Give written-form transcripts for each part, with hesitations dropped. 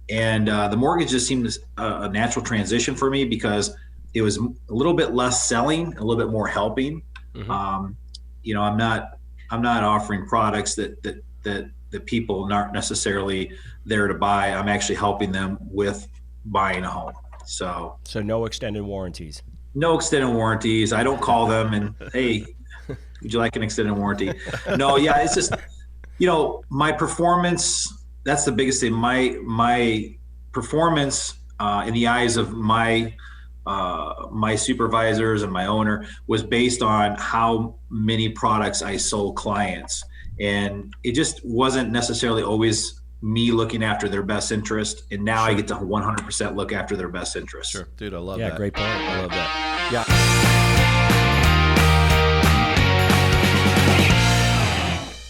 And the mortgage just seemed a natural transition for me because it was a little bit less selling, a little bit more helping. I'm not offering products that people aren't necessarily there to buy. I'm actually helping them with buying a home. So no extended warranties. No extended warranties. I don't call them and, hey, would you like an extended warranty? No, yeah, it's just, my performance, that's the biggest thing. My performance in the eyes of my supervisors and my owner was based on how many products I sold clients. And it just wasn't necessarily always me looking after their best interest. And now I get to 100% look after their best interest. Sure. Dude, I love that. Yeah, great point. I love that. Yeah.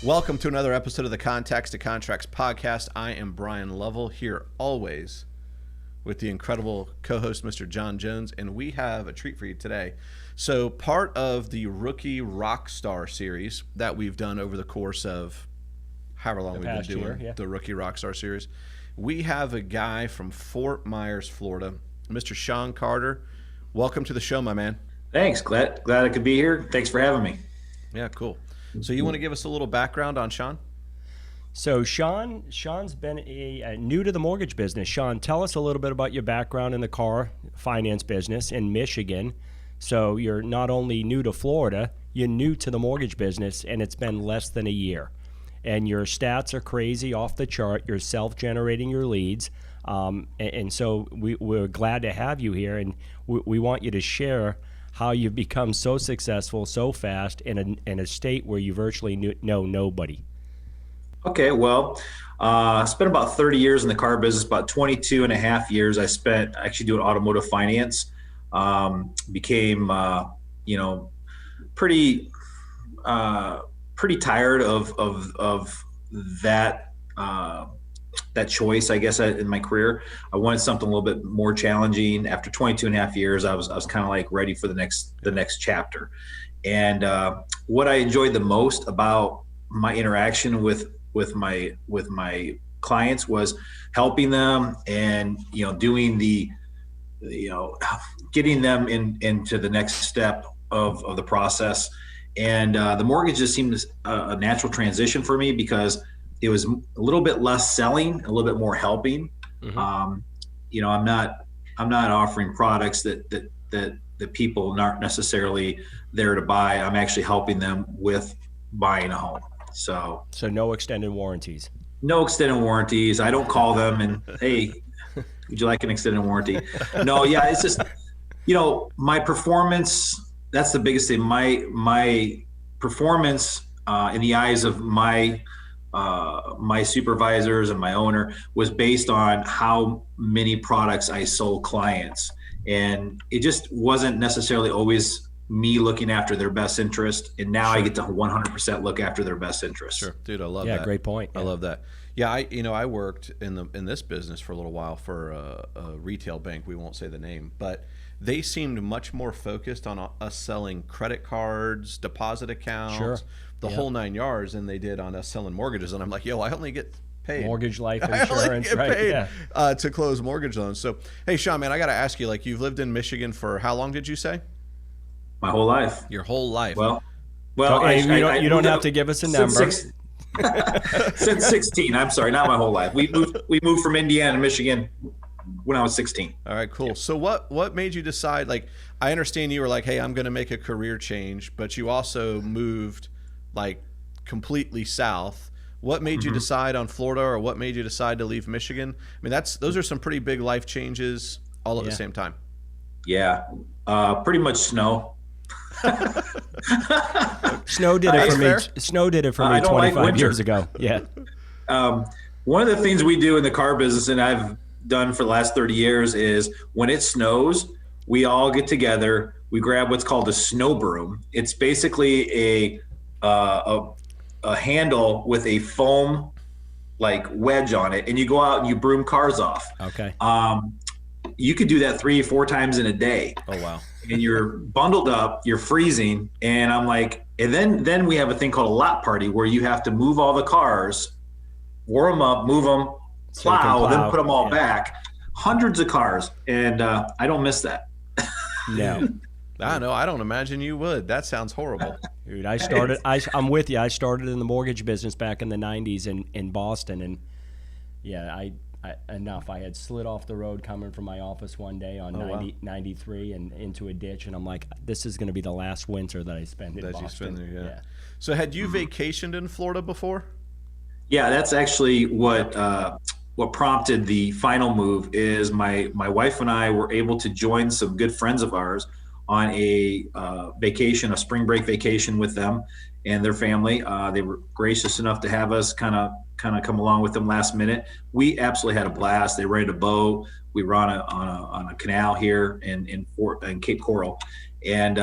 Welcome to another episode of the Contacts to Contracts podcast. I am Bryan Lovell, here always with the incredible co-host, Mr. John Jones, and we have a treat for you today. So part of the Rookie Rockstar series that we've done over the course of however long we've been doing the Rookie Rockstar series, we have a guy from Fort Myers, Florida, Mr. Sean Carter. Welcome to the show, my man. Thanks. Glad I could be here. Thanks for having me. Yeah, cool. So you want to give us a little background on Sean? So Sean's been new to the mortgage business. Sean, tell us a little bit about your background in the car finance business in Michigan. So you're not only new to Florida, you're new to the mortgage business, and it's been less than a year. And your stats are crazy, off the chart. You're self-generating your leads. And so we're glad to have you here, and we want you to share how you've become so successful so fast in a state where you virtually know nobody. Okay, well, I spent about 30 years in the car business. About 22 and a half years I spent actually doing automotive finance. Became, pretty tired of that choice, I guess, in my career. I wanted something a little bit more challenging. After 22 and a half years, I was kind of like ready for the next chapter. And what I enjoyed the most about my interaction with my clients was helping them and doing getting them into the next step of the process. And the mortgage just seemed a natural transition for me because it was a little bit less selling, a little bit more helping. I'm not offering products that people aren't necessarily there to buy. I'm actually helping them with buying a home. So no extended warranties. No extended warranties. I don't call them and, hey, would you like an extended warranty? No, yeah, it's just, my performance, that's the biggest thing. My performance in the eyes of my supervisors and my owner was based on how many products I sold clients. And it just wasn't necessarily always me looking after their best interest. And now I get to 100% look after their best interest. Sure. Dude, I love that. Yeah, great point. I love that. Yeah, I worked in this business for a little while for a retail bank. We won't say the name, but they seemed much more focused on us selling credit cards, deposit accounts, the whole 9 yards than they did on us selling mortgages. And I'm like, I only get paid. Mortgage, life insurance, to close mortgage loans. So, hey, Sean, man, I got to ask you, you've lived in Michigan for how long did you say? My whole life. Your whole life. Well, you don't have to give us a number. Since 16. I'm sorry, not my whole life. We moved from Indiana to Michigan when I was 16. All right, cool. Yeah. So what made you decide? I understand you were like, hey, I'm going to make a career change, but you also moved completely south. What made you decide on Florida, or what made you decide to leave Michigan? I mean, those are some pretty big life changes all at the same time. Yeah, pretty much snow. Snow did it for me. Snow did it for me 25 years ago. Yeah. One of the things we do in the car business, and I've done for the last 30 years, is when it snows, we all get together. We grab what's called a snow broom. It's basically a handle with a foam wedge on it, and you go out and you broom cars off. Okay. You could do that 3 or 4 times in a day. Oh, wow. And you're bundled up, you're freezing. And I'm like, and then we have a thing called a lot party where you have to move all the cars, warm them up, move them, So you can plow, then plow, put them all yeah. back. Hundreds of cars, and I don't miss that. No. I know. I don't imagine you would. That sounds horrible. Dude, I'm with you. I started in the mortgage business back in the 90s in Boston. And yeah, I had slid off the road coming from my office one day on 93 and into a ditch. And I'm like, this is going to be the last winter that I spend in Boston. You spend there, yeah. So had you vacationed in Florida before? Yeah, that's actually what prompted the final move. Is my wife and I were able to join some good friends of ours on a vacation, a spring break vacation with them and their family. They were gracious enough to have us kind of come along with them last minute. We absolutely had a blast. They rented a boat. We were on a canal here in Cape Coral, and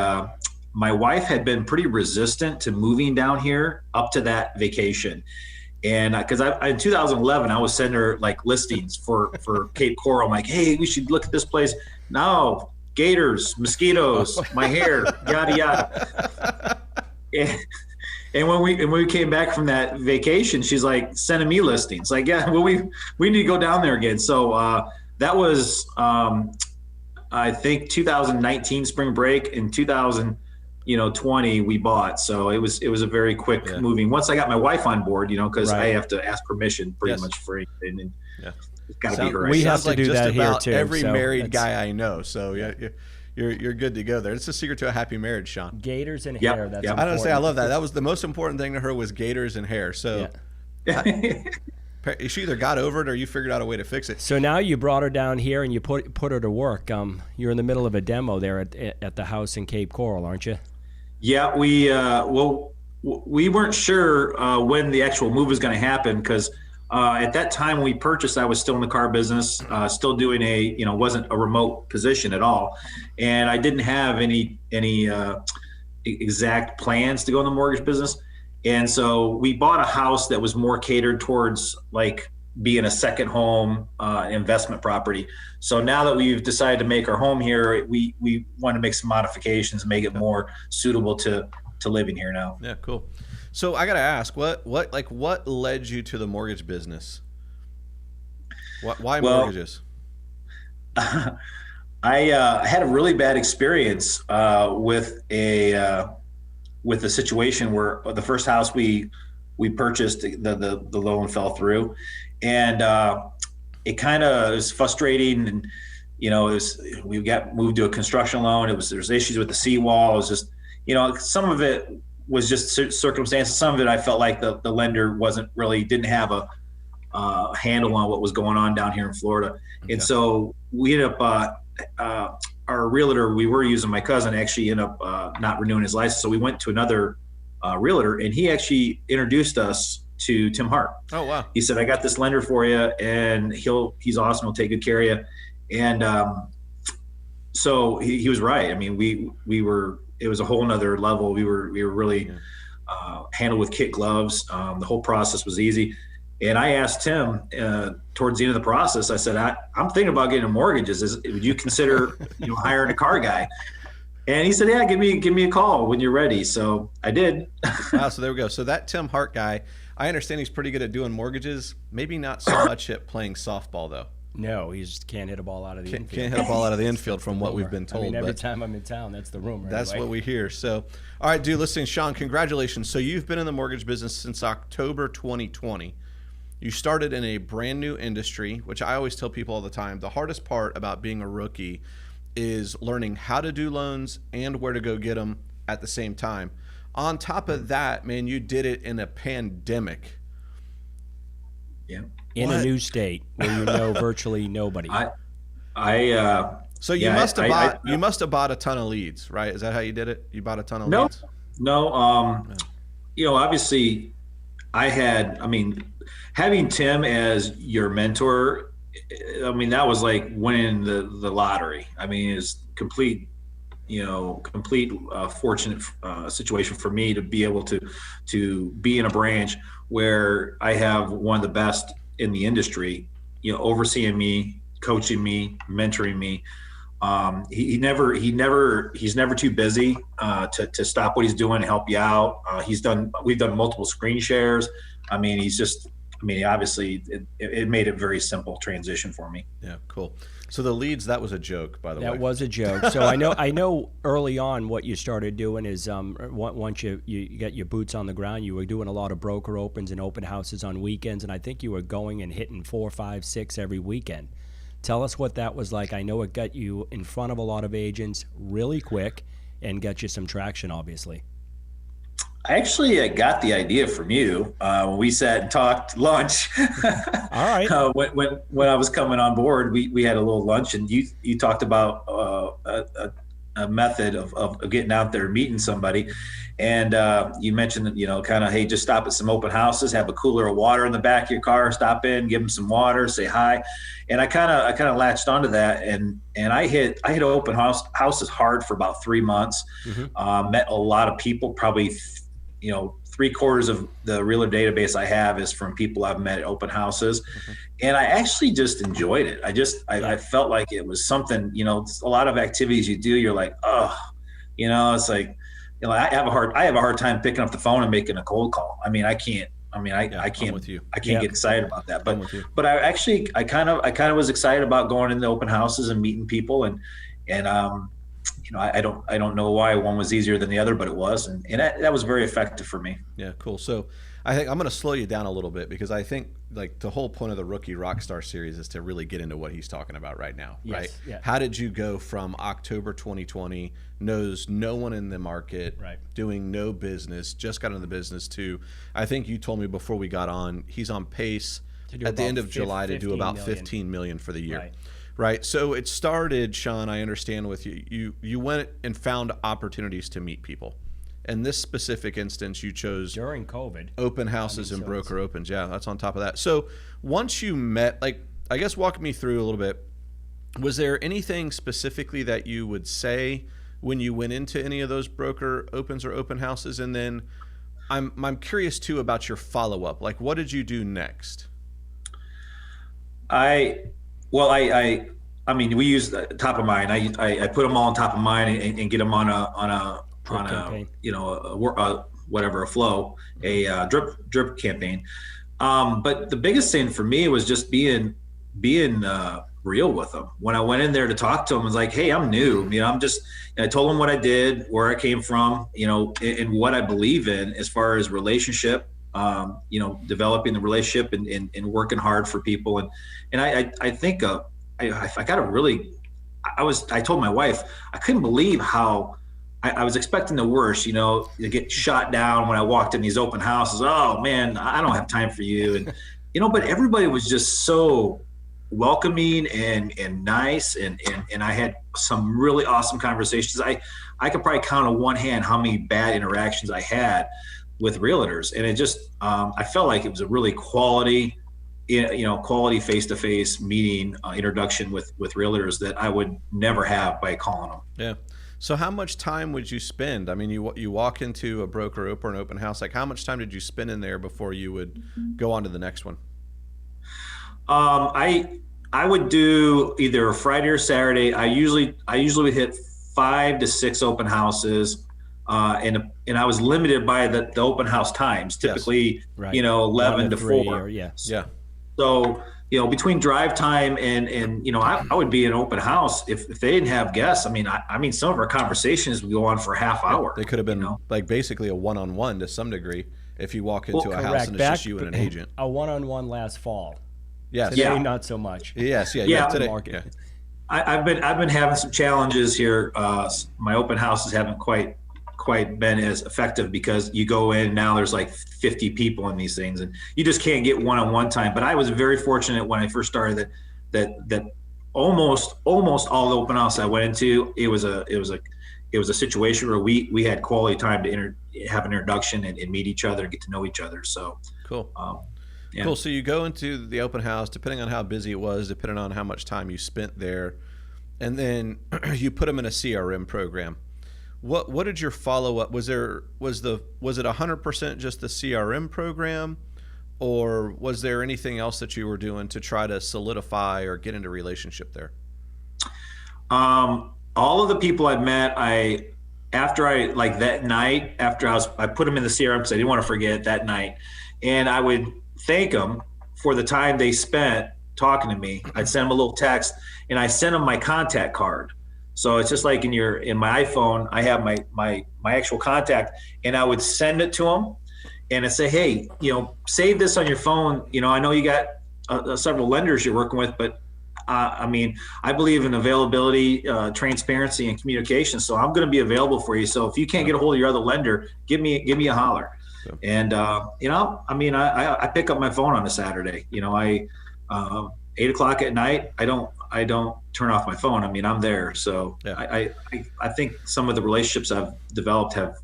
my wife had been pretty resistant to moving down here up to that vacation. And because in 2011, I was sending her like listings for Cape Coral. I'm like, hey, we should look at this place. No, gators, mosquitoes, my hair, yada yada. And when we came back from that vacation, she's like sending me listings. Like, yeah, well, we need to go down there again. So that was I think 2019 spring break. In 2020 we bought. So it was a very quick moving. Once I got my wife on board, because I have to ask permission pretty much for anything. And it's got to be her. We have to do that here too. Every married guy I know. So you're good to go there. It's a secret to a happy marriage, Sean. Gators and hair. That's I don't say I love that. That was the most important thing to her was gators and hair. So she either got over it or you figured out a way to fix it. So now you brought her down here and you put her to work. You're in the middle of a demo there at the house in Cape Coral, aren't you? Yeah, we weren't sure when the actual move was going to happen because at that time we purchased, I was still in the car business, still doing wasn't a remote position at all, and I didn't have any exact plans to go in the mortgage business, and so we bought a house that was more catered towards like being a second home investment property. So now that we've decided to make our home here, we want to make some modifications, make it more suitable to living here now. Yeah, cool. So I got to ask, what led you to the mortgage business? Why mortgages? I had a really bad experience with a situation where the first house we purchased, the loan fell through, and it kind of was frustrating. And we got moved to a construction loan. There's issues with the seawall. It was just some of it was just circumstances. Some of it I felt like the lender didn't have a handle on what was going on down here in Florida. Okay. And so we ended up our realtor we were using, my cousin, actually ended up not renewing his license. So we went to another realtor, and he actually introduced us to Tim Hart. Oh, wow. He said, I got this lender for you, and he's awesome. He'll take good care of you. And so he was right. I mean, it was a whole nother level. We were really handled with kid gloves. The whole process was easy. And I asked him towards the end of the process, I said, I'm thinking about getting a mortgage. Would you consider hiring a car guy? And he said, yeah, give me a call when you're ready. So I did. Wow, so there we go. So that Tim Hart guy, I understand he's pretty good at doing mortgages. Maybe not so much at playing softball, though. No, he just can't hit a ball out of the infield. Can't hit a ball out of the infield from what we've been told. I mean, every time I'm in town, that's the rumor. That's what we hear. So, all right, dude, listen, Sean, congratulations. So you've been in the mortgage business since October 2020. You started in a brand new industry, which I always tell people all the time. The hardest part about being a rookie is learning how to do loans and where to go get them at the same time. On top of that, man, you did it in a pandemic. Yeah. In a new state where you know virtually nobody. So you must have bought a ton of leads, right? Is that how you did it? You bought a ton of leads? No. Obviously having Tim as your mentor, that was like winning the lottery. It's complete fortunate situation for me to be able to be in a branch where I have one of the best in the industry, overseeing me, coaching me, mentoring me. He's never too busy to stop what he's doing and help you out. We've done multiple screen shares. He's just I mean, obviously it made it very simple transition for me. Yeah, cool. So the leads, that was a joke, by the way. That was a joke. So I know early on what you started doing is once you got your boots on the ground, you were doing a lot of broker opens and open houses on weekends, and I think you were going and hitting 4, 5, 6 every weekend. Tell us what that was like. I know it got you in front of a lot of agents really quick and got you some traction, obviously. I actually got the idea from you when we sat and talked lunch. All right. When I was coming on board, we had a little lunch, and you talked about a method of getting out there and meeting somebody, and you mentioned that, kind of, hey, just stop at some open houses, have a cooler of water in the back of your car, stop in, give them some water, say hi, and I kind of latched onto that, and I hit open houses hard for about 3 months. Mm-hmm. Met a lot of people, probably 3/4 of the realtor database I have is from people I've met at open houses. Mm-hmm. And I actually just enjoyed it. I felt like it was something, a lot of activities you do, you're like, oh, it's like, I have a hard time picking up the phone and making a cold call. I mean, I can't with you. I can't get excited about that. But I kind of was excited about going into open houses and meeting people, and I don't know why one was easier than the other, but it was, and that was very effective for me. Yeah, cool. So I think I'm going to slow you down a little bit, because I think like the whole point of the Rookie Rockstar series is to really get into what he's talking about right now, Yes, right? yeah. How did you go from October 2020, knows no one in the market, Right, doing no business, just got into the business, to, I think you told me before we got on, he's on pace at the end of July to do about 15 million for the year. Right. Right. So it started, Sean, I understand with you. You went and found opportunities to meet people. In this specific instance, you chose during COVID open houses and broker opens. Yeah, that's on top of that. So once you met, I guess walk me through a little bit. Was there anything specifically that you would say when you went into any of those broker opens or open houses? And then I'm curious too about your follow up. Like, what did you do next? I mean, we use top of mind. I put them all on top of mind and get them on a flow, a drip campaign. But the biggest thing for me was just being real with them. When I went in there to talk to them, I was like, hey, I'm new. I told them what I did, where I came from, and what I believe in as far as relationship. Developing the relationship and working hard for people. And I think I got a really, I told my wife, I couldn't believe how I was expecting the worst, to get shot down when I walked in these open houses. Oh man, I don't have time for you. And, but everybody was just so welcoming and nice. And I had some really awesome conversations. I could probably count on one hand how many bad interactions I had with realtors. And it just, I felt like it was a really quality face-to-face meeting, introduction with realtors that I would never have by calling them. Yeah. So how much time would you spend? I mean, you walk into a broker or an open house, like how much time did you spend in there before you would go on to the next one? I would do either a Friday or Saturday. I usually would hit 5 to 6 open houses. And I was limited by the open house times, typically, yes. Right. 11 to 4. Or, yeah. So, between drive time and I would be in an open house if they didn't have guests. I mean, some of our conversations would go on for a half hour. They could have been like basically a one-on-one to some degree if you walk into a house and it's just you and an agent. A one-on-one last fall. Yes. Today, not so much. Yes. Yeah. Yeah. Today, market. Yeah. I've been having some challenges here. My open houses haven't quite been as effective because you go in now, there's like 50 people in these things and you just can't get one-on-one time. But I was very fortunate when I first started that almost all the open house I went into, it was a situation where we had quality time to have an introduction and meet each other and get to know each other. So cool. Yeah. Cool. So you go into the open house, depending on how busy it was, depending on how much time you spent there, and then you put them in a CRM program. What did your follow up? Was it 100% just the CRM program, or was there anything else that you were doing to try to solidify or get into relationship there? All of the people I've met, after I put them in the CRM because I didn't want to forget that night, and I would thank them for the time they spent talking to me. I'd send them a little text, and I send them my contact card. So it's just like in my iPhone, I have my actual contact, and I would send it to them, and I say, hey, save this on your phone. I know you got several lenders you're working with, but I believe in availability, transparency, and communication. So I'm going to be available for you. So if you can't get a hold of your other lender, give me a holler. Sure. And I pick up my phone on a Saturday. 8 o'clock at night, I don't turn off my phone. I'm there. So yeah. I think some of the relationships I've developed have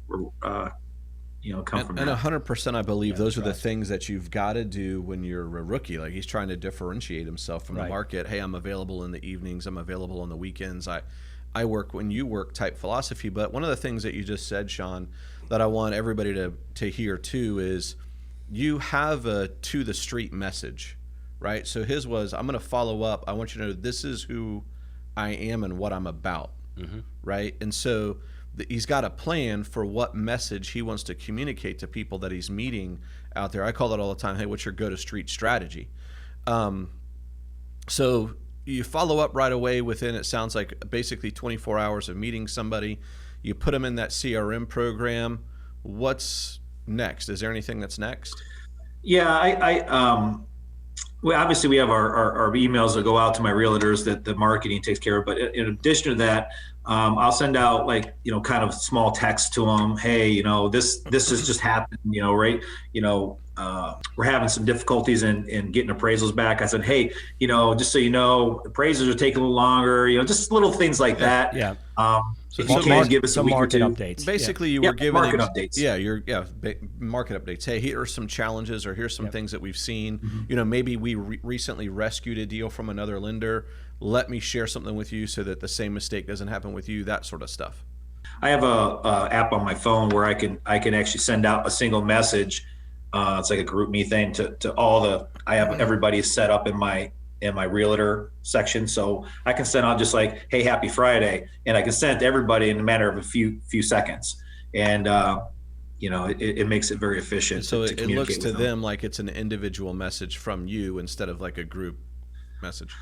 come from and that. 100% I believe those are the things that you've got to do when you're a rookie. Like, he's trying to differentiate himself from the market. Hey, I'm available in the evenings, I'm available on the weekends, I work when you work type philosophy. But one of the things that you just said, Sean, that I want everybody to hear too is you have a to the street message, right? So his was, I'm going to follow up, I want you to know this is who I am and what I'm about, right? And so he's got a plan for what message he wants to communicate to people that he's meeting out there. I call it all the time, hey, what's your go-to-street strategy? So you follow up right away within, it sounds like, basically 24 hours of meeting somebody. You put them in that CRM program. What's next? Is there anything that's next? Yeah, well, obviously we have our emails that go out to my realtors that the marketing takes care of. But in addition to that, I'll send out kind of small text to them. Hey, this has just happened, right? We're having some difficulties in getting appraisals back. I said, hey, just so you know, appraisals are taking a little longer, just little things like that. Yeah. So if you can give us a week or two. Updates. Basically, you were giving market updates. Yeah, market updates. Hey, here are some challenges, or here's some things that we've seen. Maybe we recently rescued a deal from another lender. Let me share something with you so that the same mistake doesn't happen with you. That sort of stuff. I have a app on my phone where I can actually send out a single message. It's like a group me thing to all I have everybody set up in my realtor section, so I can send out just like, hey, happy Friday, and I can send it to everybody in a matter of a few seconds, and it makes it very efficient. So it looks to them like it's an individual message from you instead of like a group message.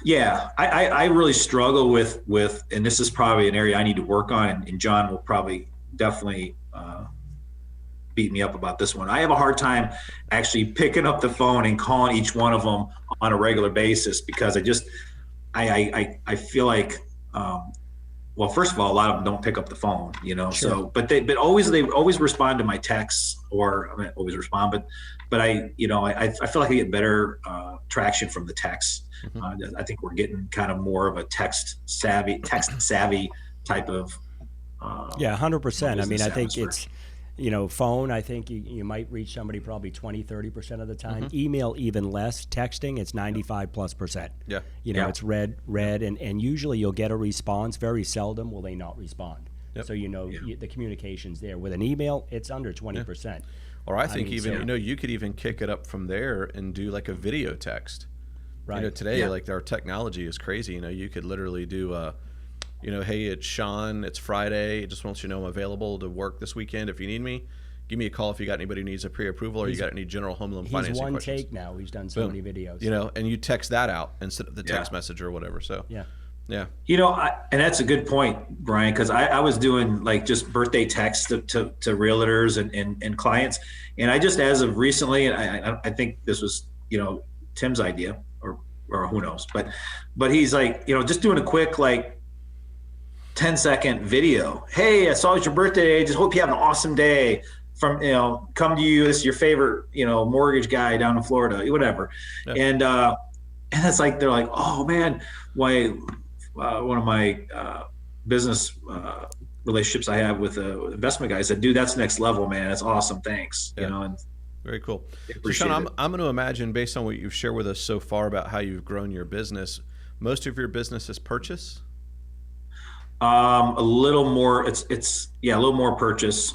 Yeah, I really struggle with, and this is probably an area I need to work on, and John will probably definitely beat me up about this one. I have a hard time actually picking up the phone and calling each one of them on a regular basis, because I feel like, well, first of all, a lot of them don't pick up the phone, Sure. So, but they always respond to my texts, or I mean, always respond, but I feel like I get better traction from the texts. I think we're getting kind of more of a text savvy type of. 100%. I mean, I think it's, phone, I think you might reach somebody probably 20-30% of the time. Email even less. Texting, it's 95+%. Yeah. It's read, and usually you'll get a response. Very seldom will they not respond. Yep. So the communication's there. With an email, it's under 20%. Yeah. Or I think you could even kick it up from there and do like a video text. Right. Today, like, our technology is crazy. You could literally do hey, it's Sean, it's Friday, I just want you to know I'm available to work this weekend. If you need me, give me a call if you got anybody who needs a pre-approval, or you got any general home loan financing questions. He's one take now. He's done so many videos. And you text that out instead of the text message or whatever. So yeah. And that's a good point, Brian, because I was doing like just birthday texts to realtors and clients, and I just, as of recently, and I think this was Tim's idea, or who knows, but he's like, just doing a quick 10-second video. Hey, I saw it's your birthday. Just hope you have an awesome day. From come to you. This is your favorite mortgage guy down in Florida, whatever. Yeah. And it's like they're like, oh man, why? One of my business relationships I have with investment guys said, dude, that's next level, man. That's awesome. Thanks. Yeah. And very cool. So Sean, I'm going to imagine, based on what you've shared with us so far about how you've grown your business, most of your business is purchase. A little more. It's a little more purchase.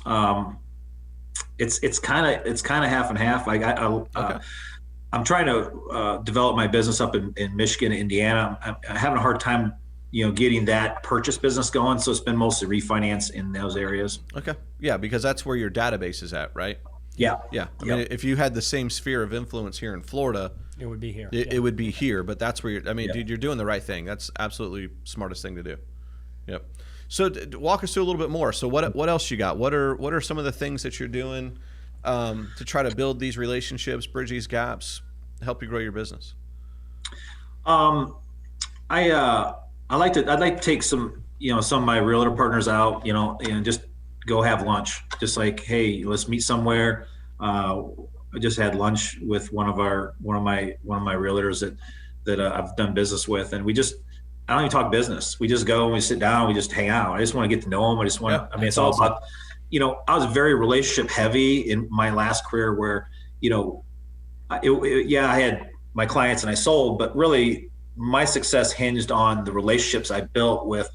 It's kind of half and half. I'm trying to develop my business up in Michigan, Indiana. I'm having a hard time, getting that purchase business going. So it's been mostly refinance in those areas. Okay. Yeah, because that's where your database is at, right? Yeah. Yeah. I mean, if you had the same sphere of influence here in Florida, It would be here. it would be here. But that's where dude, you're doing the right thing. That's absolutely smartest thing to do. Yep. So walk us through a little bit more. So what else you got? What are some of the things that you're doing to try to build these relationships, bridge these gaps, help you grow your business? I'd like to take some of my realtor partners out, and just go have lunch. Just like, hey, let's meet somewhere. I just had lunch with one of my realtors that I've done business with, and I don't even talk business. We just go and we sit down, we just hang out. I just want to get to know them. It's all about, I was very relationship heavy in my last career where, I had my clients and I sold, but really my success hinged on the relationships I built with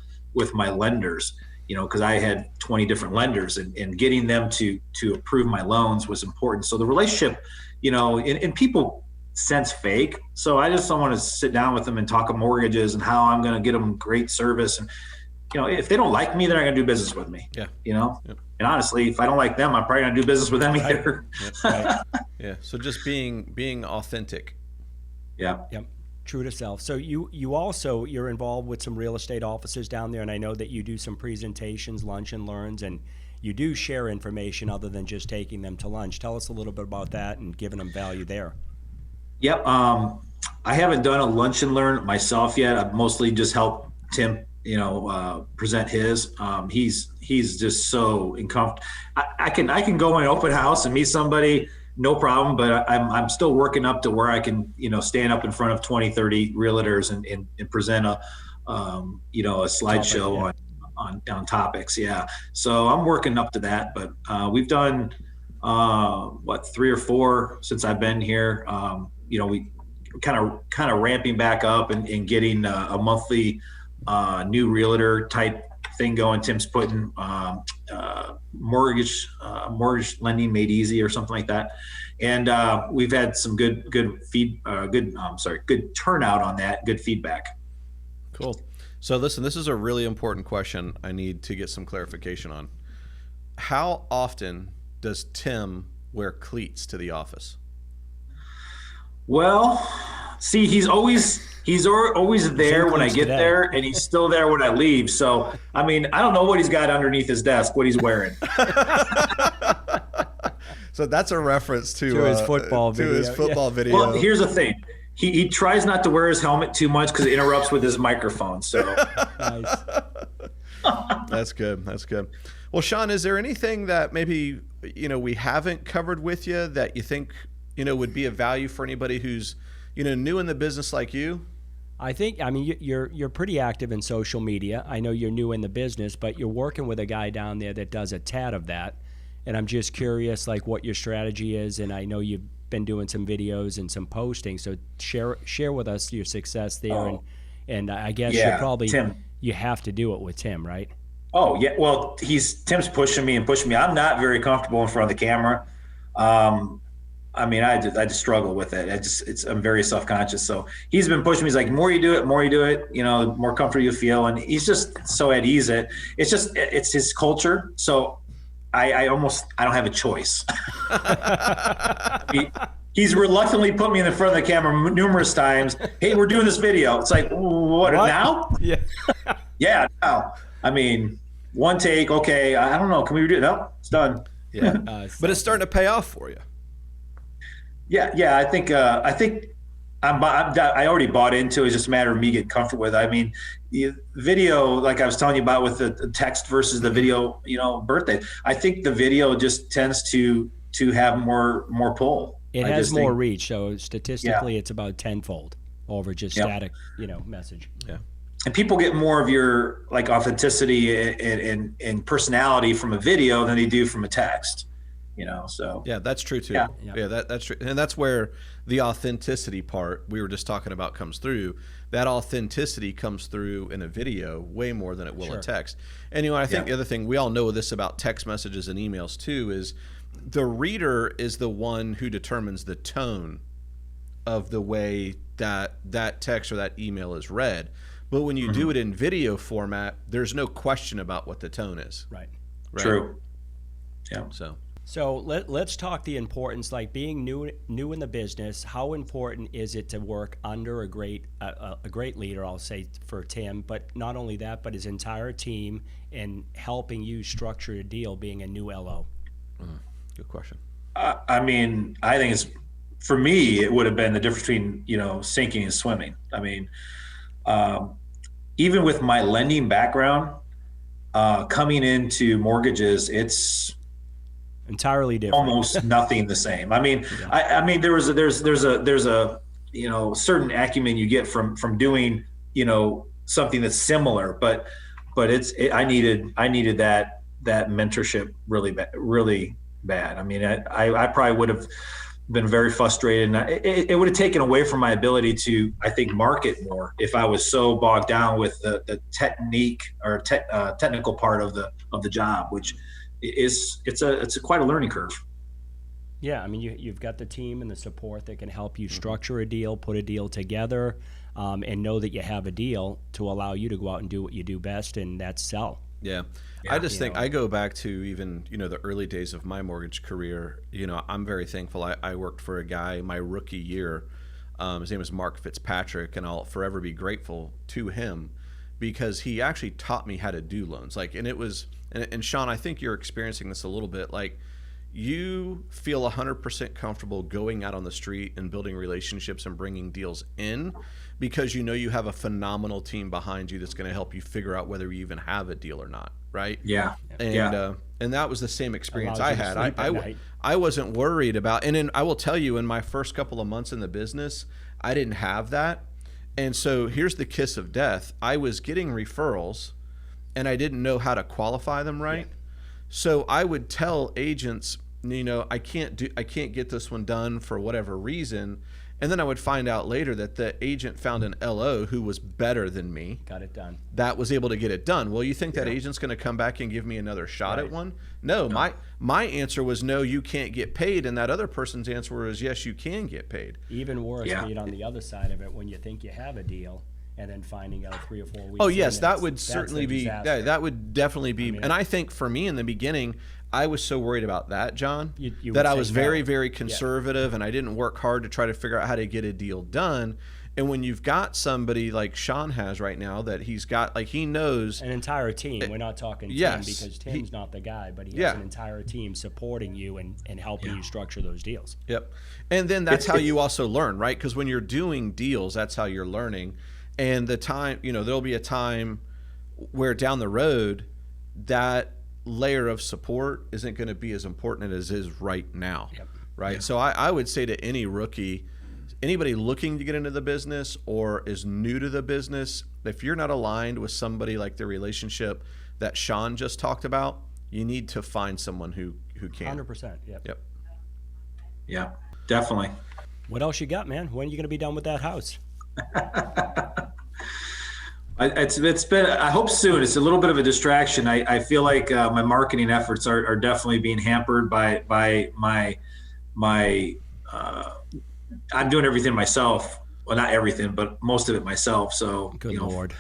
my lenders, because I had 20 different lenders, and getting them to approve my loans was important. So the relationship, and people sense fake. So I just don't want to sit down with them and talk of mortgages and how I'm going to get them great service. And, if they don't like me, they're not going to do business with me. Yeah. Yep. And honestly, if I don't like them, I'm probably going to do business with them either. Right. Yeah. So just being authentic. Yeah. Yep. True to self. So you're involved with some real estate offices down there, and I know that you do some presentations, lunch and learns, and you do share information other than just taking them to lunch. Tell us a little bit about that and giving them value there. Yep. I haven't done a lunch and learn myself yet. I've mostly just helped Tim, present his. He's just so uncomfortable. I can go in an open house and meet somebody, no problem, but I'm still working up to where I can, stand up in front of 20, 30 realtors and present a slideshow on topics. Yeah. So I'm working up to that, but we've done 3 or 4 since I've been here. We kind of ramping back up and getting a monthly new realtor type thing going. Tim's putting mortgage lending made easy or something like that, and we've had some good turnout on that, good feedback. Cool. So listen, this is a really important question I need to get some clarification on. How often does Tim wear cleats to the office? Well, see, he's always there when I get there, and he's still there when I leave. So, I don't know what he's got underneath his desk, what he's wearing. So that's a reference to his football video. Well, here's the thing. He tries not to wear his helmet too much because it interrupts with his microphone. So Nice. That's good. Well, Sean, is there anything that maybe we haven't covered with you that you think would be of value for anybody who's new in the business like you? I think, you're pretty active in social media. I know you're new in the business, but you're working with a guy down there that does a tad of that. And I'm just curious, like, what your strategy is. And I know you've been doing some videos and some posting. So share with us your success there. And I guess you have to do it with Tim, right? Oh yeah. Well, Tim's pushing me. I'm not very comfortable in front of the camera. I just struggle with it. I'm very self-conscious. So he's been pushing me. He's like, the more you do it, the more comfortable you feel. And he's just so at ease. It's his culture. So I don't have a choice. He's reluctantly put me in the front of the camera numerous times. Hey, we're doing this video. It's like, what? Now? Yeah. Yeah. Now. One take. Okay. I don't know. Can we redo it? No, it's done. Yeah. But it's starting to pay off for you. Yeah. I think I already bought into it. It's just a matter of me getting comfortable with it. The video, like I was telling you about with the text versus the video, birthday. I think the video just tends to have more pull. It has more reach. So statistically, it's about tenfold over just static, message. Yeah. And people get more of your like authenticity and personality from a video than they do from a text. So yeah, that's true too. Yeah, that's true, and that's where the authenticity part we were just talking about comes through. That authenticity comes through in a video way more than it will in text. And I think the other thing we all know this about text messages and emails too is the reader is the one who determines the tone of the way that text or that email is read. But when you do it in video format, there's no question about what the tone is. Right. True. Yeah. So So let's talk the importance, like being new in the business. How important is it to work under a great leader? I'll say for Tim, but not only that, but his entire team and helping you structure a deal. Being a new LO. Good question. I mean, I think it's, for me, it would have been the difference between, sinking and swimming. I mean, even with my lending background, coming into mortgages, it's entirely different. Almost nothing the same. I mean, I mean, there's a certain acumen you get from doing, something that's similar, but I needed that mentorship really bad. I mean, I probably would have been very frustrated, and it would have taken away from my ability to, I think, market more if I was so bogged down with the technique or technical part of the job, which it's quite a learning curve. Yeah, I mean, you've got the team and the support that can help you structure a deal, put a deal together, and know that you have a deal to allow you to go out and do what you do best, and that's sell. Yeah. I just think I go back to even, the early days of my mortgage career. I'm very thankful. I worked for a guy my rookie year. His name is Mark Fitzpatrick, and I'll forever be grateful to him because he actually taught me how to do loans. And Sean, I think you're experiencing this a little bit. Like, you feel 100% comfortable going out on the street and building relationships and bringing deals in because you have a phenomenal team behind you that's going to help you figure out whether you even have a deal or not, right? Yeah. And that was the same experience I had. I wasn't worried about, and I will tell you, in my first couple of months in the business, I didn't have that. And so here's the kiss of death. I was getting referrals and I didn't know how to qualify them right. Yeah. So I would tell agents, I can't get this one done for whatever reason. And then I would find out later that the agent found an LO who was better than me. Got it done. That was able to get it done. Well, you think that agent's going to come back and give me another shot at one? No. My answer was no, you can't get paid. And that other person's answer was yes, you can get paid. Even worse, being on the other side of it when you think you have a deal and then finding out 3 or 4 weeks. Oh, yes, that would certainly be, that would definitely be. And I think for me in the beginning, I was so worried about that, John, that I was very, very conservative and I didn't work hard to try to figure out how to get a deal done. And when you've got somebody like Sean has right now that he's got, like, he knows an entire team. We're not talking Tim because Tim's not the guy, but he has an entire team supporting you and helping you structure those deals. Yep. And then that's how you also learn, right? Because when you're doing deals, that's how you're learning. And the time, there'll be a time where down the road that layer of support isn't going to be as important as it is right now, right? Yeah. So I would say to any rookie, anybody looking to get into the business or is new to the business, if you're not aligned with somebody like the relationship that Sean just talked about, you need to find someone who can. 100%. Yep. Yeah, definitely. What else you got, man? When are you going to be done with that house? It's been, I hope soon. It's a little bit of a distraction. I feel like my marketing efforts are definitely being hampered by my I'm doing everything myself. Well, not everything, but most of it myself. So good Lord.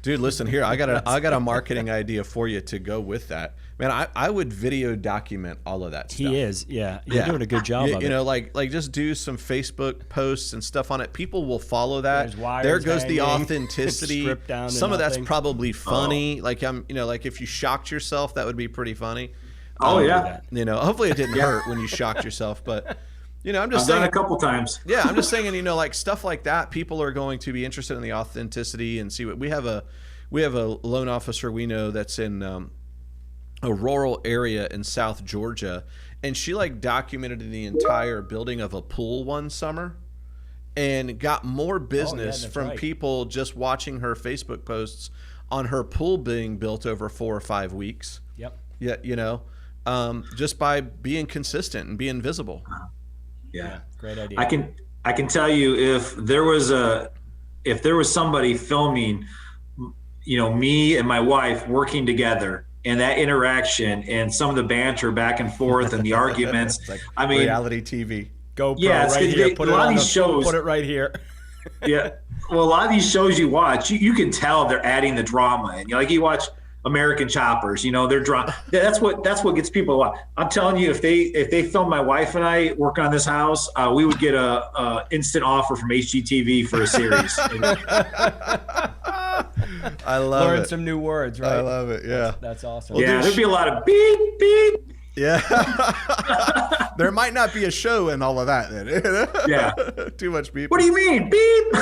Dude, listen here. I got a marketing idea for you to go with that. Man, I would video document all of that stuff. He is, You're doing a good job of it. Like just do some Facebook posts and stuff on it. People will follow that. There goes the authenticity. Some of that's probably funny. Like like if you shocked yourself, that would be pretty funny. Oh yeah. Hopefully it didn't hurt when you shocked yourself, but I'm just saying done a couple times. Yeah, I'm just saying, like stuff like that, people are going to be interested in the authenticity and see what we have a loan officer we know that's in a rural area in South Georgia, and she documented the entire building of a pool one summer and got more business from people just watching her Facebook posts on her pool being built over 4 or 5 weeks. Yep. Yeah, just by being consistent and being visible. Yeah, great idea. I can tell you if there was somebody filming, me and my wife working together, and that interaction and some of the banter back and forth and the arguments. I mean, reality TV. GoPro right here. Put it on these shows. Put it right here. Yeah. Well, a lot of these shows you watch, you can tell they're adding the drama, and you watch American choppers. They're drawn. That's what gets people. I'm telling you, if they film my wife and I work on this house, we would get a instant offer from HGTV for a series. I love Learn it. some new words, right? I love it. Yeah. That's awesome. Yeah, there'd be a lot of beep, beep. Yeah. There might not be a show in all of that then. Yeah. Too much beep. What do you mean, beep?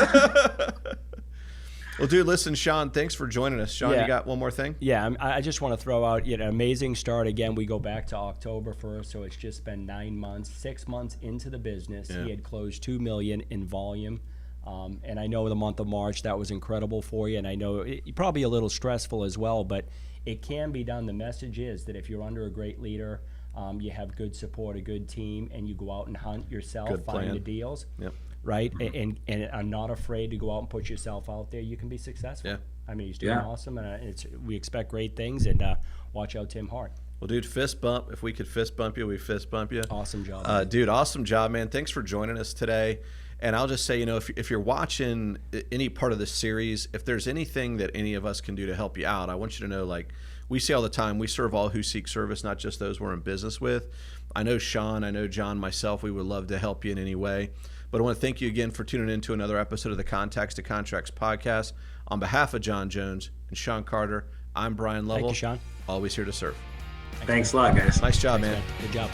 Well, dude, listen, Sean, thanks for joining us. Sean, you got one more thing? Yeah, I just want to throw out an amazing start. Again, we go back to October 1st, so it's just been 9 months, 6 months into the business. Yeah. He had closed $2 million in volume. And I know the month of March, that was incredible for you. And I know probably a little stressful as well, but it can be done. The message is that if you're under a great leader, you have good support, a good team, and you go out and hunt yourself, find the deals, right? And are not afraid to go out and put yourself out there, you can be successful. Yeah. I mean, he's doing awesome, and we expect great things, and watch out Tim Hart. Well, dude, fist bump. If we could fist bump you, we fist bump you. Awesome job. Dude, awesome job, man. Thanks for joining us today. And I'll just say, if you're watching any part of this series, if there's anything that any of us can do to help you out, I want you to know, like we say all the time, we serve all who seek service, not just those we're in business with. I know Sean, I know John, myself, we would love to help you in any way. But I want to thank you again for tuning in to another episode of the Contacts to Contracts podcast. On behalf of John Jones and Sean Carter, I'm Bryan Lovell. Thank you, Sean. Always here to serve. Thanks a lot, guys. Nice job, man. Good job.